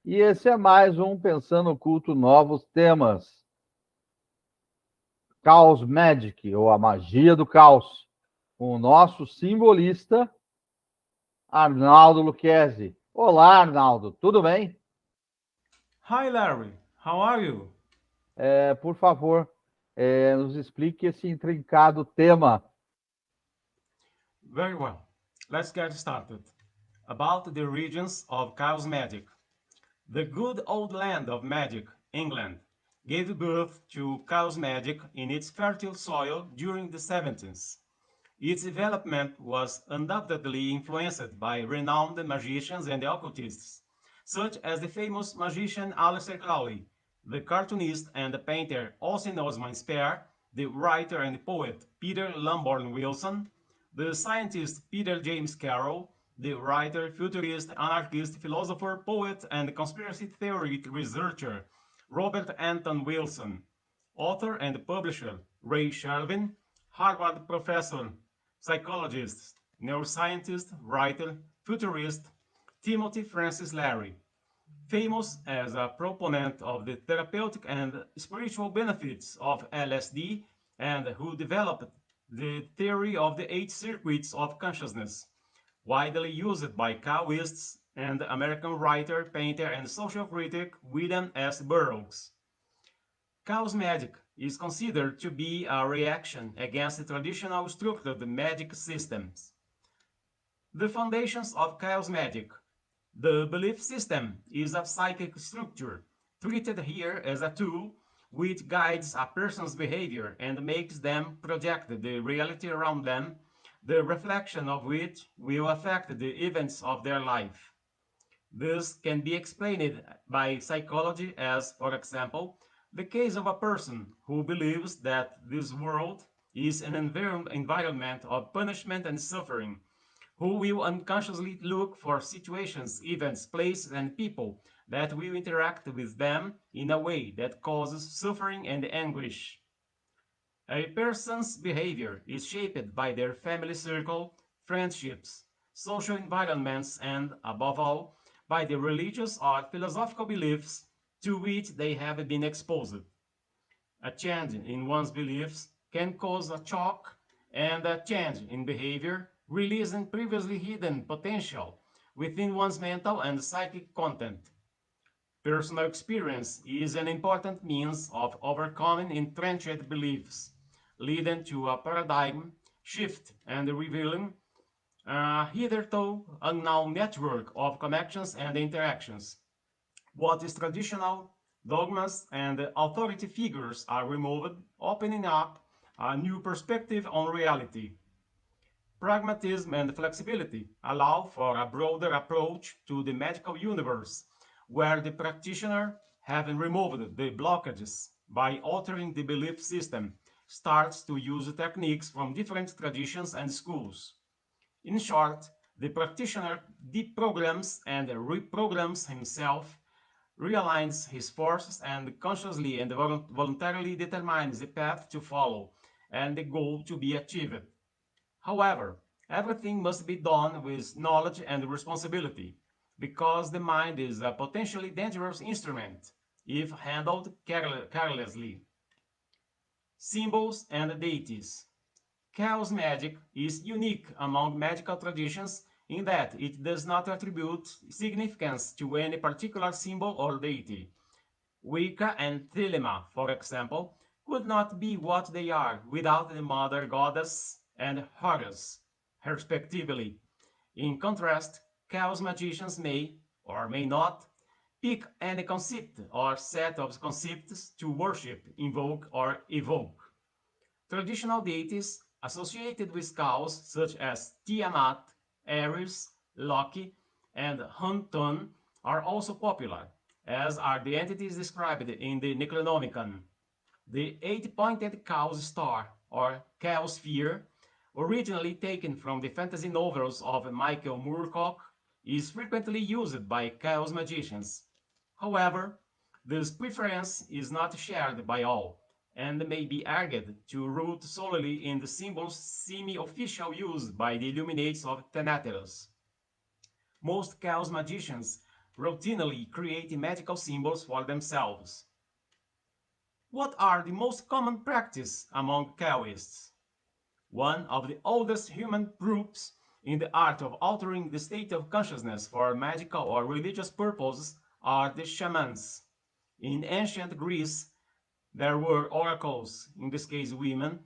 E esse é mais um Pensando Oculto, novos temas. Caos Magic, ou a magia do caos, com o nosso simbolista, Arnaldo Lucchesi. Olá, Arnaldo, tudo bem? Hi Larry, how are you? Por favor, nos explique esse intrincado tema. Very well. Let's get started. About the origins of Chaos magic. The good old land of magic, England, gave birth to Chaos magic in its fertile soil during the 70s. Its development was undoubtedly influenced by renowned magicians and occultists, such as the famous magician Aleister Crowley, the cartoonist and painter Austin Osman Spare, the writer and poet Peter Lamborn Wilson, the scientist Peter James Carroll, the writer, futurist, anarchist, philosopher, poet, and conspiracy theory researcher Robert Anton Wilson, author and publisher Ray Shervin, Harvard professor, psychologist, neuroscientist, writer, futurist Timothy Francis Larry, famous as a proponent of the therapeutic and spiritual benefits of LSD and who developed the theory of the eight circuits of consciousness, widely used by Taoists and American writer, painter, and social critic William S. Burroughs. Chaos magic is considered to be a reaction against the traditional structured magic systems. The foundations of chaos magic. The belief system is a psychic structure, treated here as a tool which guides a person's behavior and makes them project the reality around them, the reflection of which will affect the events of their life. This can be explained by psychology as, for example, the case of a person who believes that this world is an environment of punishment and suffering, who will unconsciously look for situations, events, places, and people that will interact with them in a way that causes suffering and anguish. A person's behavior is shaped by their family circle, friendships, social environments, and, above all, by the religious or philosophical beliefs to which they have been exposed. A change in one's beliefs can cause a shock, and a change in behavior releasing previously hidden potential within one's mental and psychic content. Personal experience is an important means of overcoming entrenched beliefs, leading to a paradigm shift and revealing a hitherto unknown network of connections and interactions. What is traditional, dogmas, and authority figures are removed, opening up a new perspective on reality. Pragmatism and flexibility allow for a broader approach to the magical universe, where the practitioner, having removed the blockages by altering the belief system, starts to use techniques from different traditions and schools. In short, the practitioner deprograms and reprograms himself, realigns his forces, and consciously and voluntarily determines the path to follow and the goal to be achieved. However, everything must be done with knowledge and responsibility, because the mind is a potentially dangerous instrument if handled carelessly. Symbols and deities. Chaos magic is unique among magical traditions in that it does not attribute significance to any particular symbol or deity. Wicca and Thelema, for example, could not be what they are without the mother goddess and Horus, respectively. In contrast, chaos magicians may, or may not, pick any concept or set of concepts to worship, invoke, or evoke. Traditional deities associated with chaos, such as Tiamat, Ares, Loki, and Huntun, are also popular, as are the entities described in the Necronomicon. The eight-pointed Chaos Star, or Chaos Sphere, originally taken from the fantasy novels of Michael Moorcock, is frequently used by chaos magicians. However, this preference is not shared by all, and may be argued to root solely in the symbol's semi-official use by the Illuminates of Thanateros. Most chaos magicians routinely creating magical symbols for themselves. What are the most common practices among Taoists? One of the oldest human proofs in the art of altering the state of consciousness for magical or religious purposes are the shamans. In ancient Greece, there were oracles, in this case women,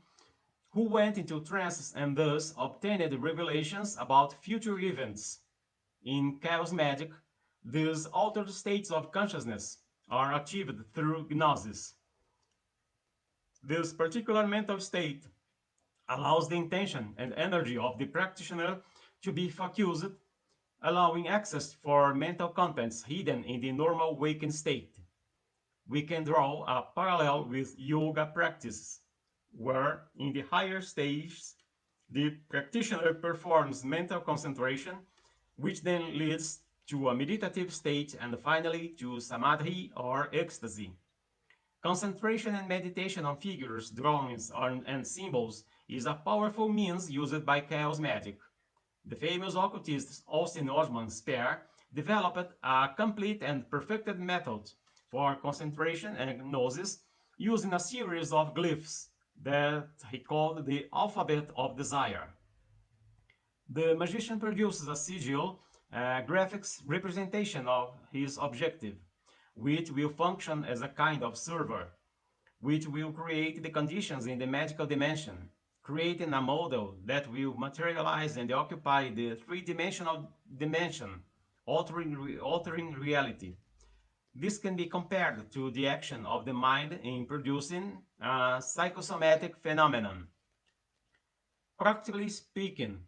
who went into trances and thus obtained revelations about future events. In chaos magic, these altered states of consciousness are achieved through gnosis. This particular mental state allows the intention and energy of the practitioner to be focused, allowing access for mental contents hidden in the normal waking state. We can draw a parallel with yoga practice, where in the higher stages, the practitioner performs mental concentration, which then leads to a meditative state and finally to samadhi or ecstasy. Concentration and meditation on figures, drawings, and symbols is a powerful means used by chaos magic. The famous occultist Austin Osman Spare developed a complete and perfected method for concentration and gnosis using a series of glyphs that he called the alphabet of desire. The magician produces a sigil, a graphics representation of his objective, which will function as a kind of server, which will create the conditions in the magical dimension, creating a model that will materialize and occupy the three-dimensional dimension, altering reality. This can be compared to the action of the mind in producing a psychosomatic phenomenon. Practically speaking,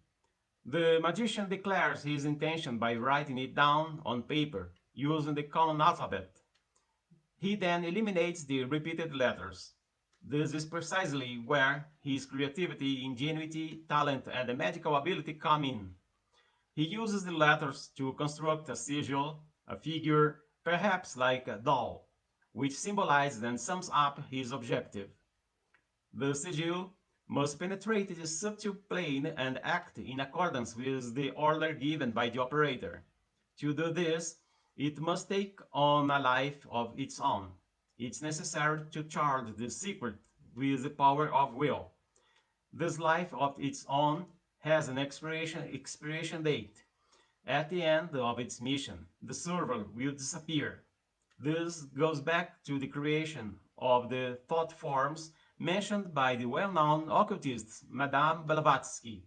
the magician declares his intention by writing it down on paper using the common alphabet. He then eliminates the repeated letters. This is precisely where his creativity, ingenuity, talent, and the magical ability come in. He uses the letters to construct a sigil, a figure, perhaps like a doll, which symbolizes and sums up his objective. The sigil must penetrate the subtle plane and act in accordance with the order given by the operator. To do this, it must take on a life of its own. It's necessary to charge the secret with the power of will. This life of its own has an expiration date. At the end of its mission, the server will disappear. This goes back to the creation of the thought forms mentioned by the well-known occultist Madame Blavatsky.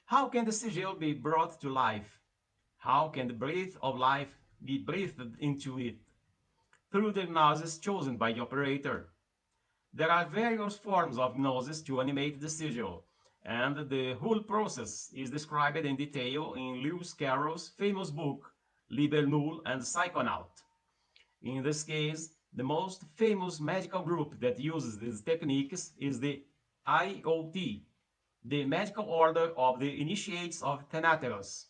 How can the sigil be brought to life? How can the breath of life be breathed into it? Through the gnosis chosen by the operator. There are various forms of gnosis to animate the sigil, and the whole process is described in detail in Lewis Carroll's famous book, Liber Null and Psychonaut. In this case, the most famous magical group that uses these techniques is the IOT, the magical order of the initiates of Thanateros.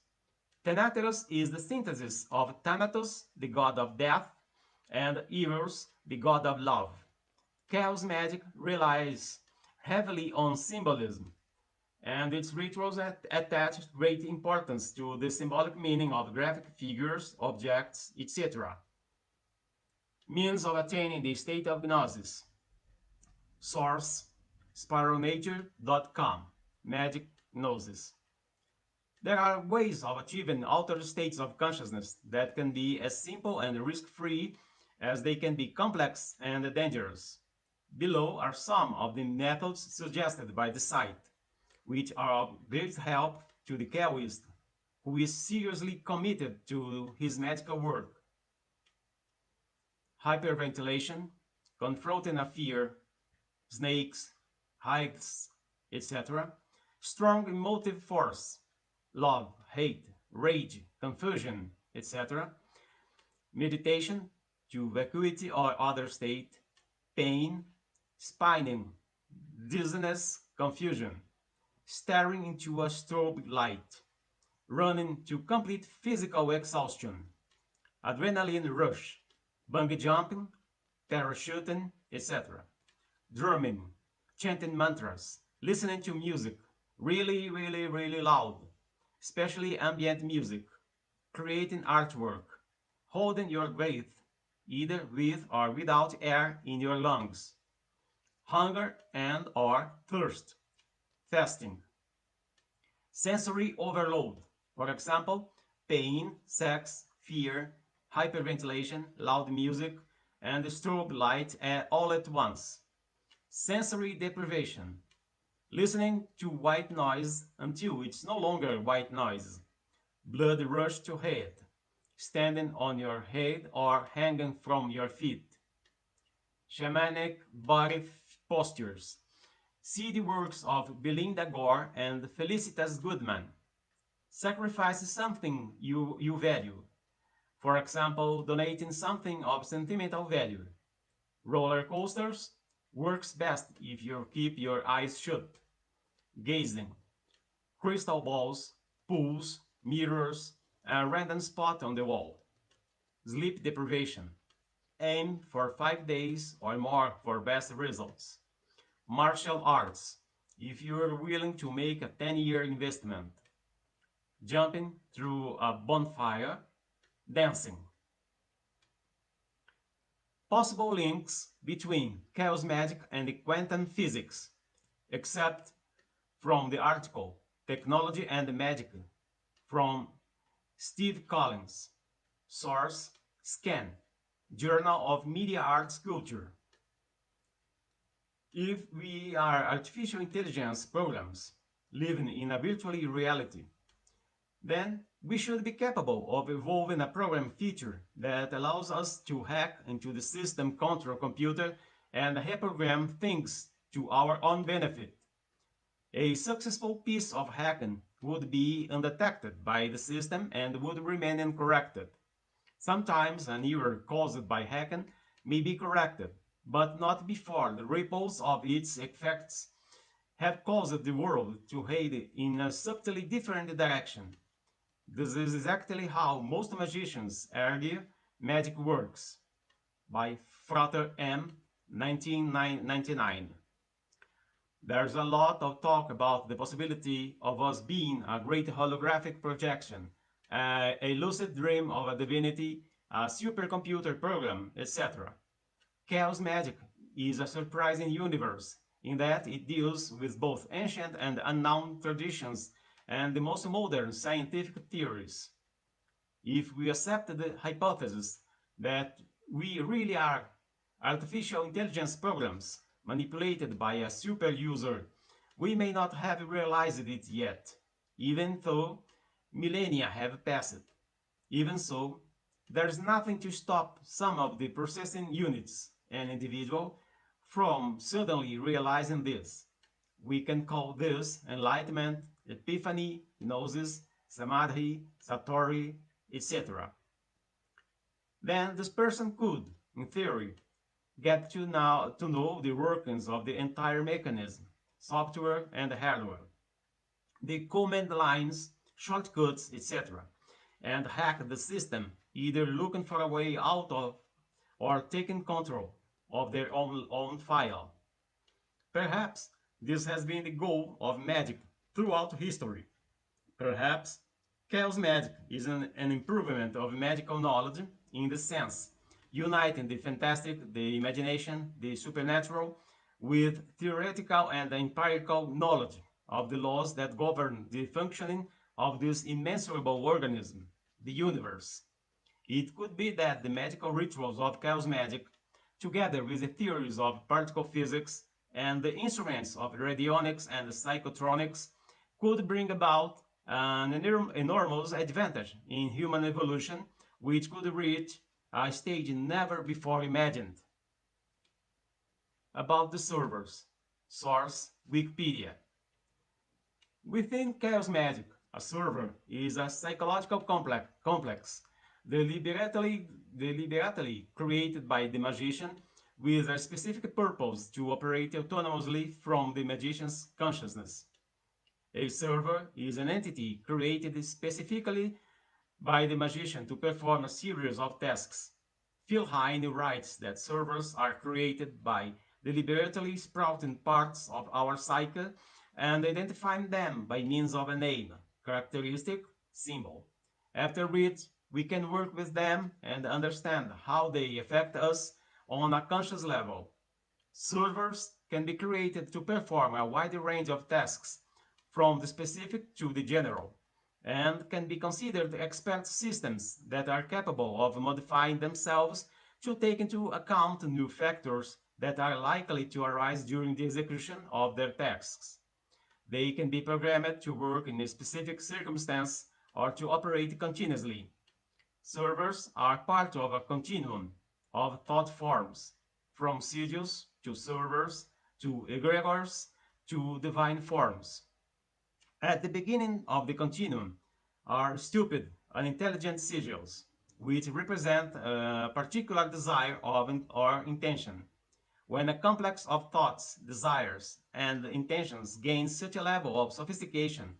Thanateros is the synthesis of Thanatos, the god of death, and Eros, the god of love. Chaos magic relies heavily on symbolism, and its rituals attach great importance to the symbolic meaning of graphic figures, objects, etc. Means of attaining the state of gnosis. Source: spironature.com. Magic Gnosis. There are ways of achieving altered states of consciousness that can be as simple and risk-free as they can be complex and dangerous. Below are some of the methods suggested by the site, which are of great help to the Taoist who is seriously committed to his magical work. Hyperventilation, confronting a fear, snakes, heights, etc. Strong emotive force, love, hate, rage, confusion, etc. Meditation to vacuity or other state, pain, spinning, dizziness, confusion, staring into a strobe light, running to complete physical exhaustion, adrenaline rush, bungee jumping, parachuting, etc. Drumming, chanting mantras, listening to music, really loud, especially ambient music, creating artwork, holding your breath, either with or without air in your lungs. Hunger and or thirst, fasting. Sensory overload, for example, pain, sex, fear, hyperventilation, loud music, and strobe light all at once. Sensory deprivation, listening to white noise until it's no longer white noise. Blood rush to head, standing on your head or hanging from your feet. Shamanic body postures. See the works of Belinda Gore and Felicitas Goodman. Sacrifice something you value. For example, donating something of sentimental value. Roller coasters works best if you keep your eyes shut. Gazing. Crystal balls, pools, mirrors, a random spot on the wall. Sleep deprivation. Aim for 5 days or more for best results. Martial arts, if you are willing to make a 10-year investment. Jumping through a bonfire, dancing. Possible links between chaos magic and quantum physics, except from the article Technology and Magic from Steve Collins. Source, Scan, Journal of Media Arts Culture. If we are artificial intelligence programs living in a virtual reality, then we should be capable of evolving a program feature that allows us to hack into the system control computer and reprogram things to our own benefit. A successful piece of hacking would be undetected by the system and would remain uncorrected. Sometimes an error caused by hacking may be corrected, but not before the ripples of its effects have caused the world to head in a subtly different direction. This is exactly how most magicians argue magic works. By Frater M. 1999. There's a lot of talk about the possibility of us being a great holographic projection, a lucid dream of a divinity, a supercomputer program, etc. Chaos magic is a surprising universe in that it deals with both ancient and unknown traditions and the most modern scientific theories. If we accept the hypothesis that we really are artificial intelligence programs manipulated by a super user, we may not have realized it yet, even though millennia have passed. Even so, there is nothing to stop some of the processing units, an individual, from suddenly realizing this. We can call this enlightenment, epiphany, gnosis, samadhi, satori, etc. Then this person could, in theory, get to know the workings of the entire mechanism, software and hardware, the command lines, shortcuts, etc., and hack the system, either looking for a way out of or taking control of their own file. Perhaps this has been the goal of magic throughout history. Perhaps chaos magic is an improvement of magical knowledge in the sense, uniting the fantastic, the imagination, the supernatural, with theoretical and empirical knowledge of the laws that govern the functioning of this immeasurable organism, the universe. It could be that the magical rituals of chaos magic, together with the theories of particle physics and the instruments of radionics and psychotronics, could bring about an enormous advantage in human evolution, which could reach a stage never before imagined. About the servers. Source, Wikipedia. Within chaos magic, a server is a psychological complex deliberately created by the magician with a specific purpose to operate autonomously from the magician's consciousness. A server is an entity created specifically by the magician to perform a series of tasks. Phil Hine writes that servers are created by deliberately sprouting parts of our psyche and identifying them by means of a name, characteristic, symbol, after which we can work with them and understand how they affect us on a conscious level. Servers can be created to perform a wide range of tasks, from the specific to the general, and can be considered expert systems that are capable of modifying themselves to take into account new factors that are likely to arise during the execution of their tasks. They can be programmed to work in a specific circumstance or to operate continuously. Servers are part of a continuum of thought forms, from sigils to servers to egregores to divine forms. At the beginning of the continuum are stupid, unintelligent sigils, which represent a particular desire of or intention. When a complex of thoughts, desires, and intentions gains such a level of sophistication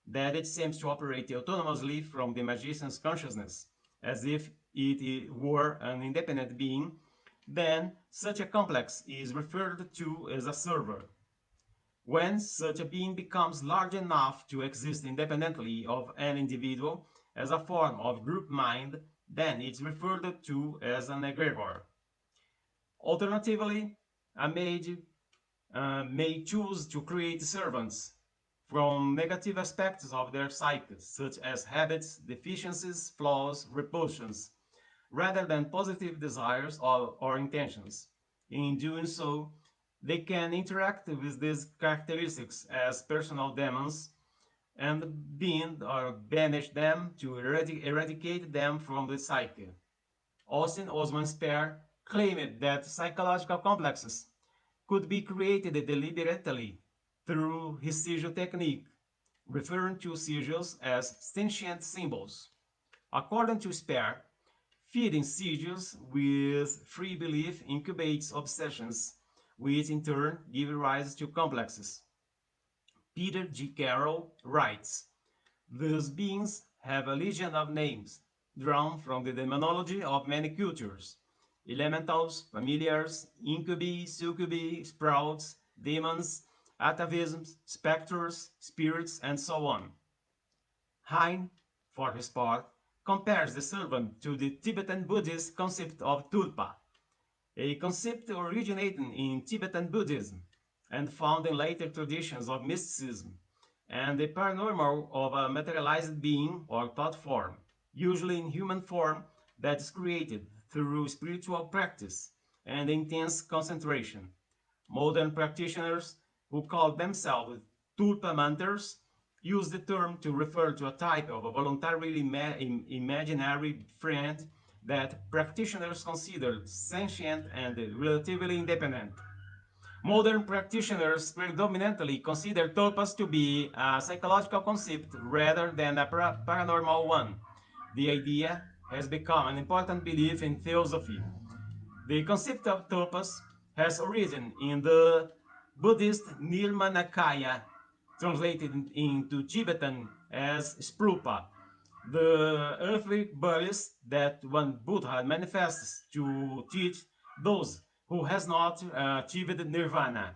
that it seems to operate autonomously from the magician's consciousness, as if it were an independent being, then such a complex is referred to as a server. When such a being becomes large enough to exist independently of an individual as a form of group mind, then it's referred to as an egregore. Alternatively, a mage may choose to create servants from negative aspects of their psyche, such as habits, deficiencies, flaws, repulsions, rather than positive desires or intentions. In doing so, they can interact with these characteristics as personal demons and bind or banish them to eradicate them from the psyche. Austin Osman Spare claimed that psychological complexes could be created deliberately through his sigil technique, referring to sigils as sentient symbols. According to Spare, feeding sigils with free belief incubates obsessions, which in turn give rise to complexes. Peter G. Carroll writes, "These beings have a legion of names, drawn from the demonology of many cultures: elementals, familiars, incubi, succubi, sprouts, demons, atavisms, specters, spirits, and so on." Hein, for his part, compares the servant to the Tibetan Buddhist concept of tulpa, a concept originating in Tibetan Buddhism and found in later traditions of mysticism, and the paranormal of a materialized being or thought form, usually in human form, that is created through spiritual practice and intense concentration. Modern practitioners who call themselves tulpamanters use the term to refer to a type of a voluntarily imaginary friend that practitioners consider sentient and relatively independent. Modern practitioners predominantly consider tulpas to be a psychological concept rather than a paranormal one. The idea has become an important belief in theosophy. The concept of tulpas has origin in the Buddhist Nirmanakaya, translated into Tibetan as Sprupa, the earthly bodies that one Buddha manifests to teach those who has not achieved nirvana.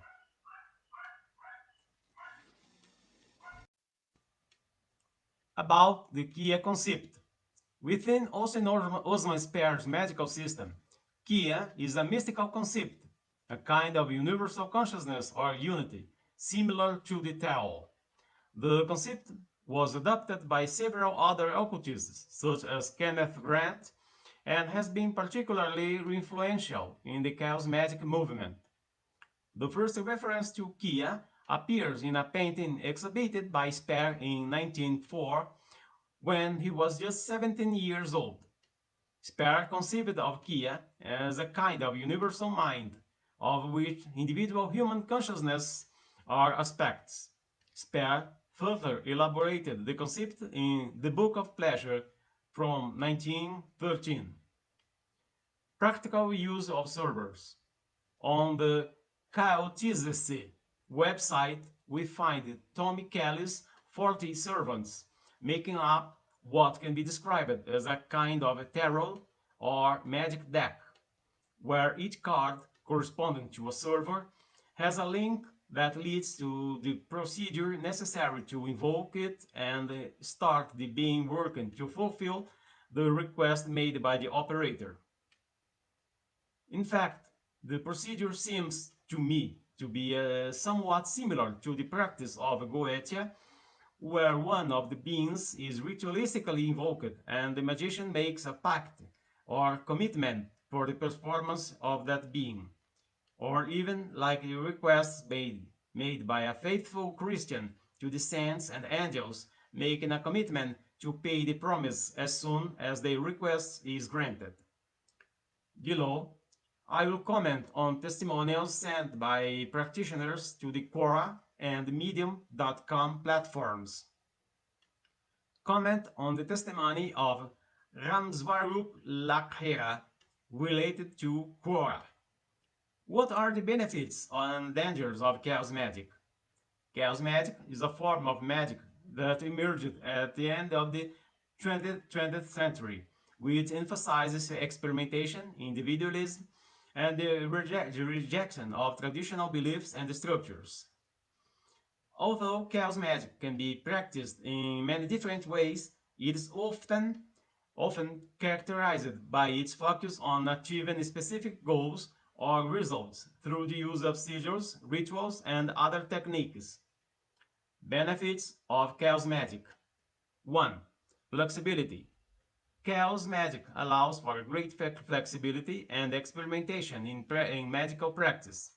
About the Kia concept. Within Osman Spare's medical system, Kia is a mystical concept, a kind of universal consciousness or unity, similar to the Tao. The concept was adopted by several other occultists, such as Kenneth Grant, and has been particularly influential in the Chaos Magic movement. The first reference to Kia appears in a painting exhibited by Spare in 1904 when he was just 17 years old. Spare conceived of Kia as a kind of universal mind, of which individual human consciousness are aspects. Spare further elaborated the concept in The Book of Pleasure from 1913. Practical use of servers. On the Chaotizacy website, we find Tommy Kelly's 40 servants, making up what can be described as a kind of a tarot or magic deck, where each card corresponding to a server has a link that leads to the procedure necessary to invoke it and start the being working to fulfill the request made by the operator. In fact, the procedure seems to me to be somewhat similar to the practice of Goetia, where one of the beings is ritualistically invoked and the magician makes a pact or commitment for the performance of that being, or even like the requests made by a faithful Christian to the saints and angels, making a commitment to pay the promise as soon as the request is granted. Below, I will comment on testimonials sent by practitioners to the Quora and Medium.com platforms. Comment on the testimony of Ramswarup Lakhera related to Quora. What are the benefits and dangers of chaos magic? Chaos magic is a form of magic that emerged at the end of the 20th century, which emphasizes experimentation, individualism, and the rejection of traditional beliefs and structures. Although chaos magic can be practiced in many different ways, it is often characterized by its focus on achieving specific goals or results through the use of sigils, rituals, and other techniques. Benefits of chaos magic. 1. Flexibility. Chaos magic allows for great flexibility and experimentation in medical practice.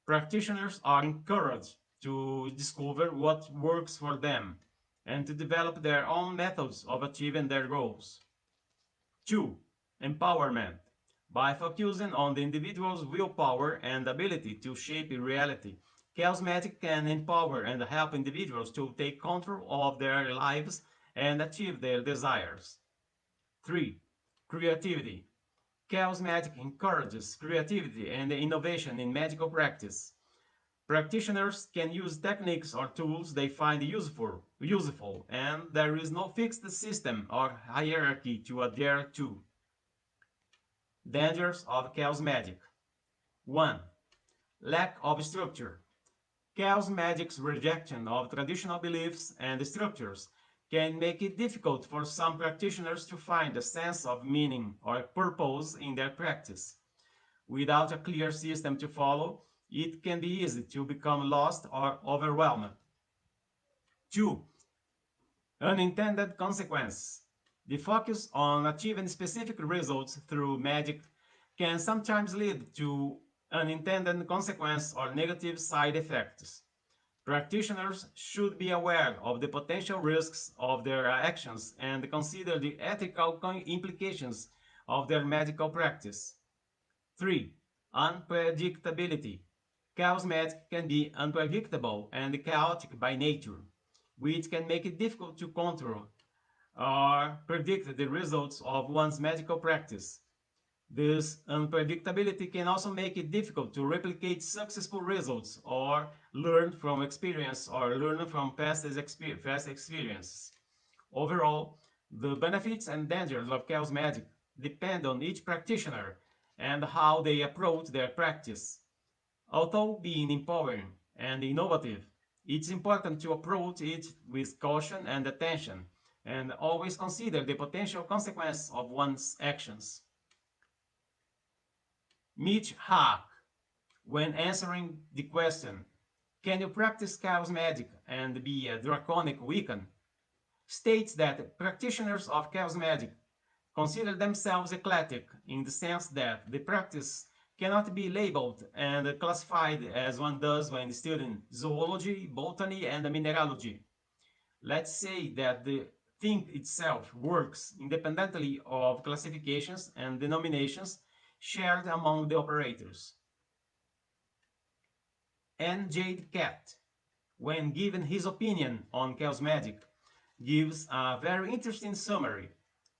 Practitioners are encouraged to discover what works for them and to develop their own methods of achieving their goals. 2. Empowerment. By focusing on the individual's willpower and ability to shape reality, chaos magic can empower and help individuals to take control of their lives and achieve their desires. 3. Creativity. Chaos magic encourages creativity and innovation in medical practice. Practitioners can use techniques or tools they find useful, and there is no fixed system or hierarchy to adhere to. Dangers of chaos magic. 1. Lack of structure. Chaos magic's rejection of traditional beliefs and structures can make it difficult for some practitioners to find a sense of meaning or purpose in their practice. Without a clear system to follow, it can be easy to become lost or overwhelmed. 2. Unintended consequences. The focus on achieving specific results through magic can sometimes lead to unintended consequences or negative side effects. Practitioners should be aware of the potential risks of their actions and consider the ethical implications of their medical practice. 3. Unpredictability. Chaos magic can be unpredictable and chaotic by nature, which can make it difficult to control or predict the results of one's medical practice. This unpredictability can also make it difficult to replicate successful results or learn from experience or learn from past experiences. Overall, the benefits and dangers of chaos magic depend on each practitioner and how they approach their practice. Although being empowering and innovative, it's important to approach it with caution and attention, and always consider the potential consequences of one's actions. Mitch Hack, when answering the question, "Can you practice chaos magic and be a draconic Wiccan?" states that practitioners of chaos magic consider themselves eclectic in the sense that the practice cannot be labeled and classified as one does when studying zoology, botany, and mineralogy. Let's say that the thing itself works independently of classifications and denominations shared among the operators. N. Jade Cat, when given his opinion on chaos magic, gives a very interesting summary.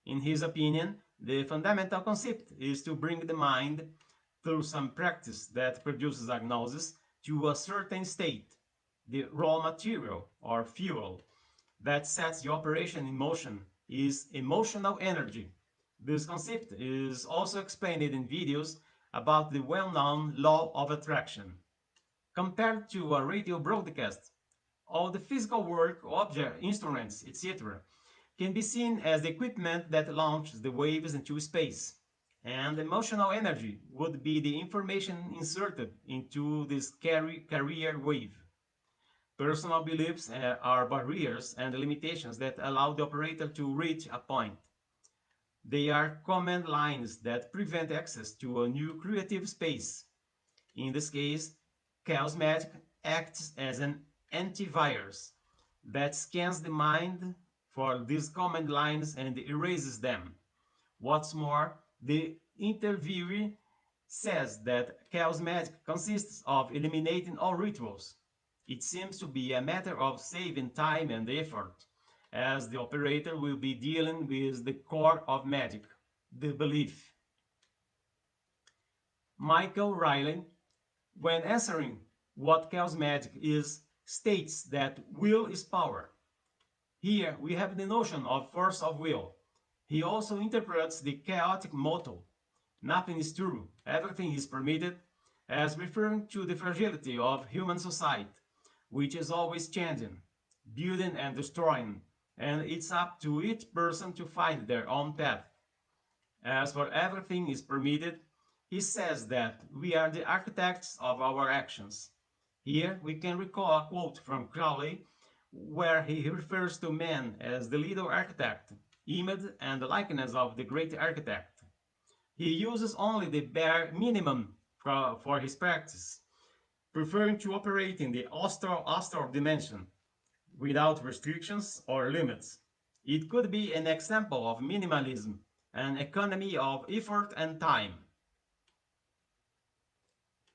In his opinion, the fundamental concept is to bring the mind, through some practice that produces agnosis, to a certain state, the raw material or fuel that sets the operation in motion is emotional energy. This concept is also explained in videos about the well-known law of attraction. Compared to a radio broadcast, all the physical work, object, instruments, etc., can be seen as the equipment that launches the waves into space, and emotional energy would be the information inserted into this carrier wave. Personal beliefs are barriers and limitations that allow the operator to reach a point. They are command lines that prevent access to a new creative space. In this case, Chaos Magic acts as an antivirus that scans the mind for these command lines and erases them. What's more, the interviewee says that Chaos Magic consists of eliminating all rituals. It seems to be a matter of saving time and effort, as the operator will be dealing with the core of magic, the belief. Michael Riley, when answering what Chaos Magic is, states that will is power. Here we have the notion of force of will. He also interprets the chaotic motto, nothing is true, everything is permitted, as referring to the fragility of human society, which is always changing, building and destroying, and it's up to each person to find their own path. As for everything is permitted, he says that we are the architects of our actions. Here we can recall a quote from Crowley where he refers to man as the little architect, image and likeness of the great architect. He uses only the bare minimum for his practice, preferring to operate in the astral dimension without restrictions or limits. It could be an example of minimalism, an economy of effort and time.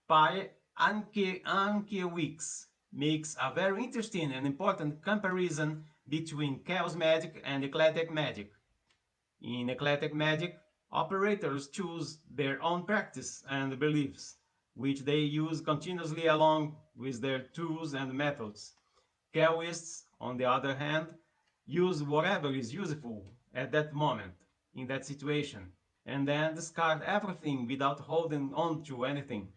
Pi Ankiewicz makes a very interesting and important comparison between chaos magic and eclectic magic. In eclectic magic, operators choose their own practice and beliefs, which they use continuously along with their tools and methods. Chaosists, on the other hand, use whatever is useful at that moment, in that situation, and then discard everything without holding on to anything.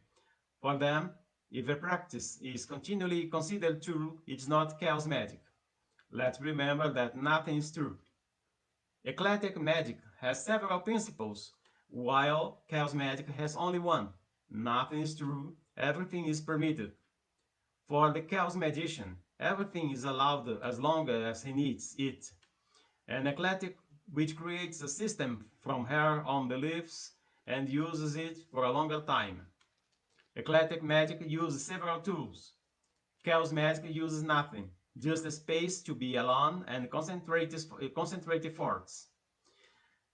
For them, if a practice is continually considered true, it's not chaos magic. Let's remember that nothing is true. Eclectic magic has several principles, while chaos magic has only one. Nothing is true, everything is permitted. For the chaos magician, everything is allowed as long as he needs it. An eclectic which creates a system from her own beliefs and uses it for a longer time. Eclectic magic uses several tools. Chaos magic uses nothing, just a space to be alone and concentrate efforts.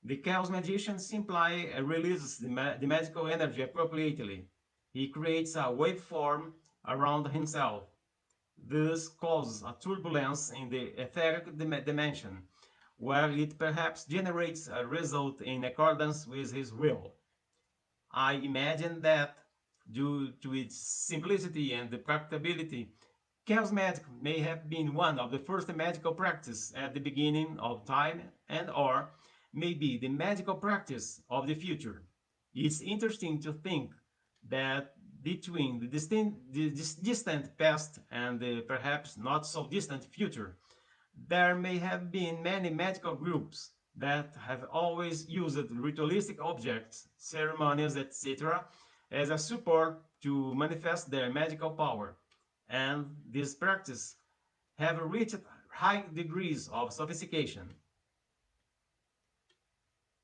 The chaos magician simply releases the magical energy appropriately. He creates a waveform around himself. This causes a turbulence in the etheric dimension, where it perhaps generates a result in accordance with his will. I imagine that, due to its simplicity and practicability, chaos magic may have been one of the first magical practices at the beginning of time and or maybe the magical practice of the future. It's interesting to think that between the distant past and the perhaps not so distant future, there may have been many magical groups that have always used ritualistic objects, ceremonies, etc., as a support to manifest their magical power, and this practice have reached high degrees of sophistication.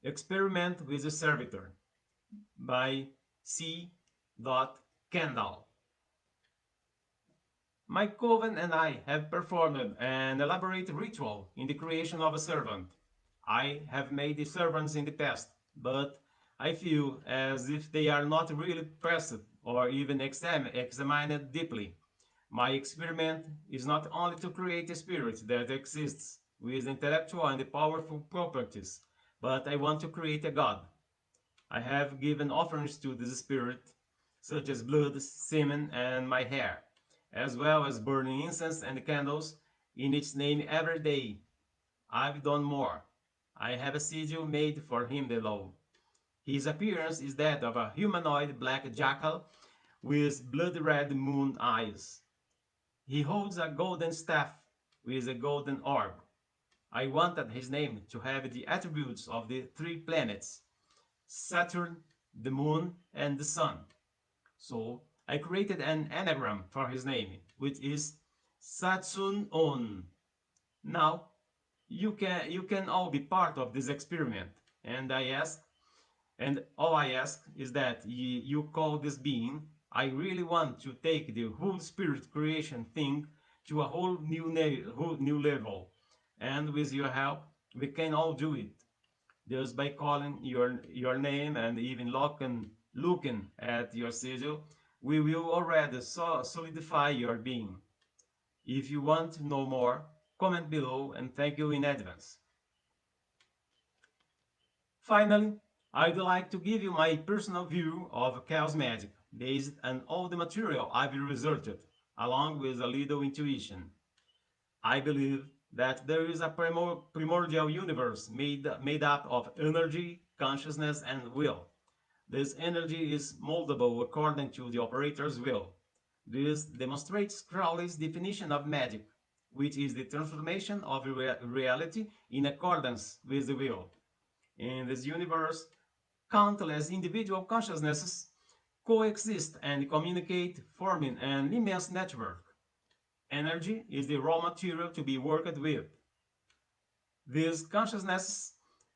Experiment with the Servitor by C. Kendall. My coven and I have performed an elaborate ritual in the creation of a servant. I have made the servants in the past, but I feel as if they are not really pressed or even examined deeply. My experiment is not only to create a spirit that exists with intellectual and powerful properties, but I want to create a god. I have given offerings to this spirit, such as blood, semen, and my hair, as well as burning incense and candles in its name every day. I've done more. I have a sigil made for him below. His appearance is that of a humanoid black jackal with blood-red moon eyes. He holds a golden staff with a golden orb. I wanted his name to have the attributes of the three planets, Saturn, the Moon, and the Sun. So I created an anagram for his name, which is Satsun-on. Now you can all be part of this experiment, and all I ask is that you call this being. I really want to take the whole spirit creation thing to a whole new level, and with your help, we can all do it. Just by calling your name and even looking at your sigil, we will already solidify your being. If you want to know more, comment below, and thank you in advance. Finally, I'd like to give you my personal view of chaos magic, based on all the material I've researched, along with a little intuition. I believe that there is a primordial universe made up of energy, consciousness, and will. This energy is moldable according to the operator's will. This demonstrates Crowley's definition of magic, which is the transformation of reality in accordance with the will. In this universe, countless individual consciousnesses coexist and communicate, forming an immense network. Energy is the raw material to be worked with. These consciousnesses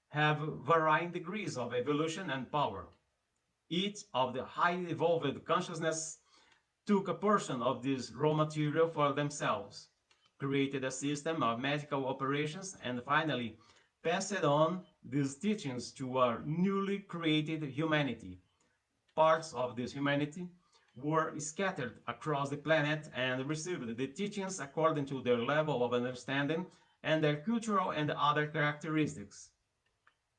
have varying degrees of evolution and power. Each of the highly evolved consciousnesses took a portion of this raw material for themselves, created a system of magical operations, and finally passed on these teachings to our newly created humanity. Parts of this humanity were scattered across the planet and received the teachings according to their level of understanding and their cultural and other characteristics.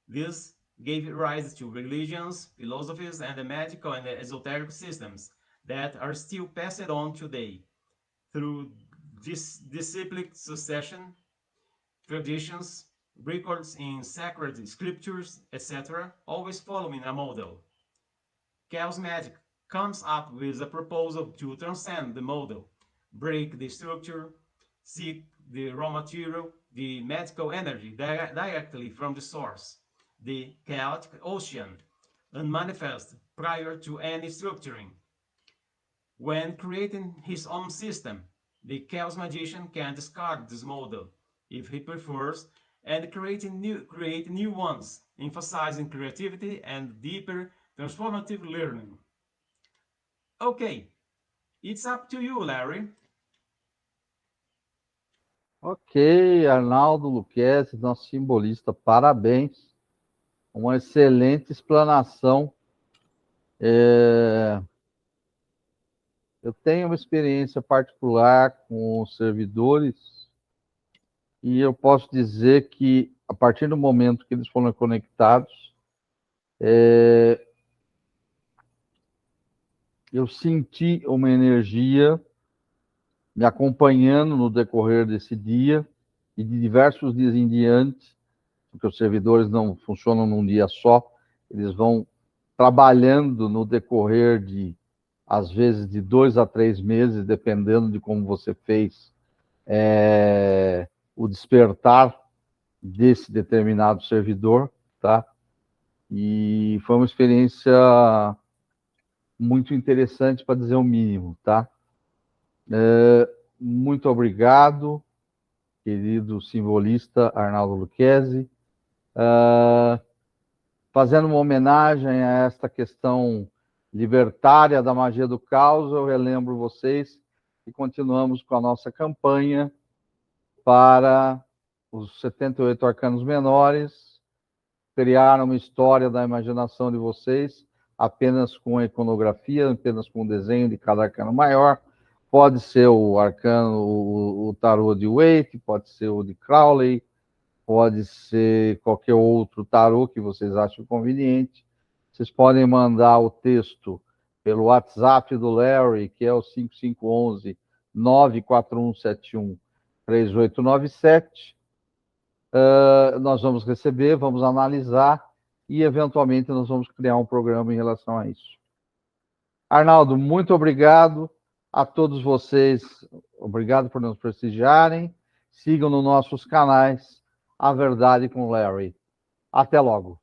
This gave rise to religions, philosophies, and the magical and esoteric systems that are still passed on today through disciplic succession, traditions, records in sacred scriptures, etc., always following a model. Chaos magic comes up with a proposal to transcend the model, break the structure, seek the raw material, the magical energy directly from the source, the chaotic ocean, and manifest prior to any structuring. When creating his own system, the chaos magician can discard this model, if he prefers, and create new ones, emphasizing creativity and deeper transformative learning. Okay, it's up to you, Larry. Ok, Arnaldo Luquezzi, nosso simbolista, parabéns. Uma excelente explanação. Eu tenho uma experiência particular com os servidores e eu posso dizer que, a partir do momento que eles foram conectados, eu senti uma energia me acompanhando no decorrer desse dia e de diversos dias em diante, porque os servidores não funcionam num dia só, eles vão trabalhando no decorrer de, às vezes, de 2 a 3 meses, dependendo de como você fez o despertar desse determinado servidor, tá? E foi uma experiência muito interessante, para dizer o mínimo, tá? Muito obrigado, querido simbolista Arnaldo Luquezzi. Fazendo uma homenagem a esta questão libertária da magia do caos, eu relembro vocês que continuamos com a nossa campanha para os 78 arcanos menores, criar uma história da imaginação de vocês, apenas com a iconografia, apenas com o desenho de cada arcano maior. Pode ser o arcano, o tarô de Waite, pode ser o de Crowley, pode ser qualquer outro tarô que vocês acham conveniente. Vocês podem mandar o texto pelo WhatsApp do Larry, que é o 5511-94171-3897. Nós vamos receber, vamos analisar e, eventualmente, nós vamos criar um programa em relação a isso. Arnaldo, muito obrigado. A todos vocês, obrigado por nos prestigiarem. Sigam nos nossos canais a verdade com Larry. Até logo.